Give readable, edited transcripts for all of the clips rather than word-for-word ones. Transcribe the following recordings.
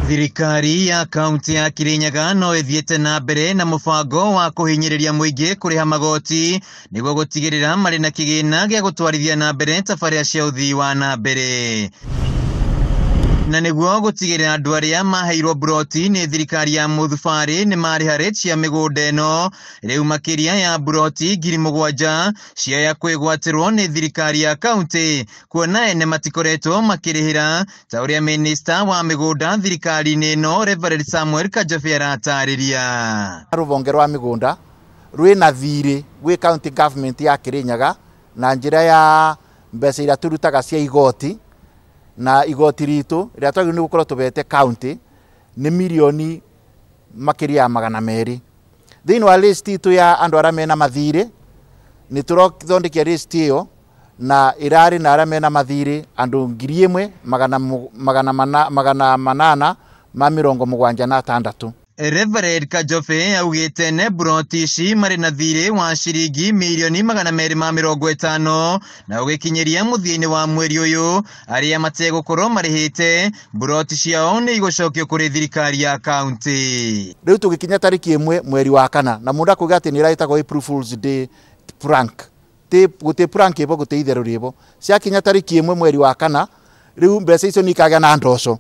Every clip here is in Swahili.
Thirikari ya kaunti ya Kirinyaga no ithiete na mbere na mubango wa kuhinyiriria muingi kuriha magoti niguo gutigirira mari na kigina gia gutwarithia na mbere tafaria cia uthii wa na mbere na niguo gutigirira andu aria maheirwo mburoti ni thirikari ya muthubari ni marihite cia migunda ino riu makiriha ya mburoti 7,000 ciao ikigwatirwo ni thirikari ya kaunti kuona ene matakoretwo makirihira ta uria minista wa migunda thirikari-ini ino Rev Samuel Kanjobe aratariria. Ruvonge rwa migunda rwina thiri gwi county government ya Kirinyaga na njira ya mbeca iria turutaga cia igoti na igoti ritu ria twagirwo ni gukorwo tubete county ni milioni makiriha 200 thiini wa list itu ya andu aria mena mathiri ni turothondekia list iyo na irari na aria mena mathiri andu 1,876. Rev Kanjobe augite ne mburoti ici mari na thiri wa ciringi milioni 250 na ugikinyiria muthia-ini wa mweri uyu aria mategukorwo marihite mburoti ciao ni igucokio kuri thirikari ya kaunti. Riu tugikinya tariki 1 mweri wa kana na mundu akuga ati ni raitagwo April Fools Day prank guti prank ibo guti itheru ribo ciakinya tariki 1 mweri wa kana riu mbeca icio nikagea na ndoco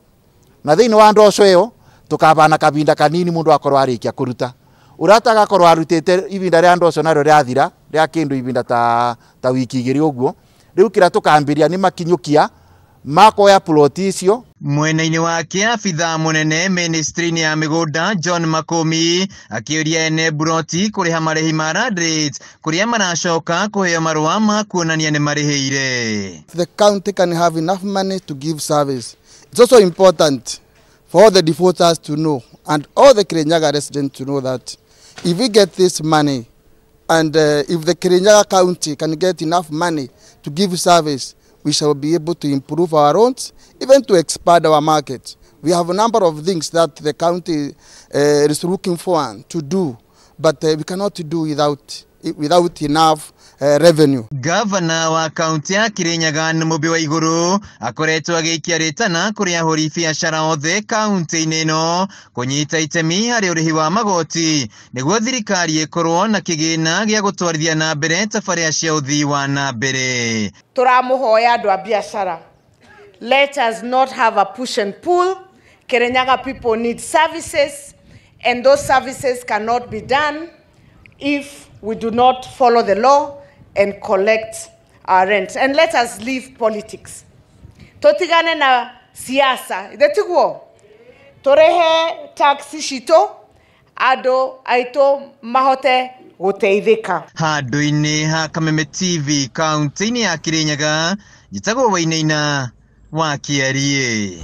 na thiini wa ndoco iyo tukabana kabinda kanini mundu akorwo arikia kuruta urataga akorwo arutite ibinda ria ndoco nario riathira ria kindu ibinda ta wiki igiri uguo riu kira tukambiria ni makinyukia makoya ploti icio. Mwena-ini wake afitha munene ministry-ini ya migunda John Makomi akiuria ene mburoti kuriha marihi ma rate kuria maracoka kuheo marua ma kuonania ni marihire. The county can have enough money to give service. It's also important for all the defaulters to know and all the Kirinyaga residents to know that if we get this money and if the Kirinyaga county can get enough money to give service, we shall be able to improve our roads, even to expand our market. We have a number of things that the county is looking for to do, but we cannot do without enough revenue. Governor wa kaunti ya Kirinyaga ni mubi wa iguru akoretwo agiikia ritana kuri ahuri biashara othe kaunti-ini ino kunyita itemi hari urihi wa magoti niguo thirikari ikorwo na kigina gia gutwarithia na mbere tafaria cia uthii wa na mbere. Turamuhoya andu a biashara, let us not have a push and pull. Kirinyaga people need services and those services cannot be done if we do not follow the law and collect our rent. And let us leave politics. Totigane na siasa. Idetiguo. Torehe taxi shito. Ado aito mahote guteithika. Handu-ini ha Kameme TV kaunti-ini ya Kirinyaga jitagwo Wainaina wa Kiarie.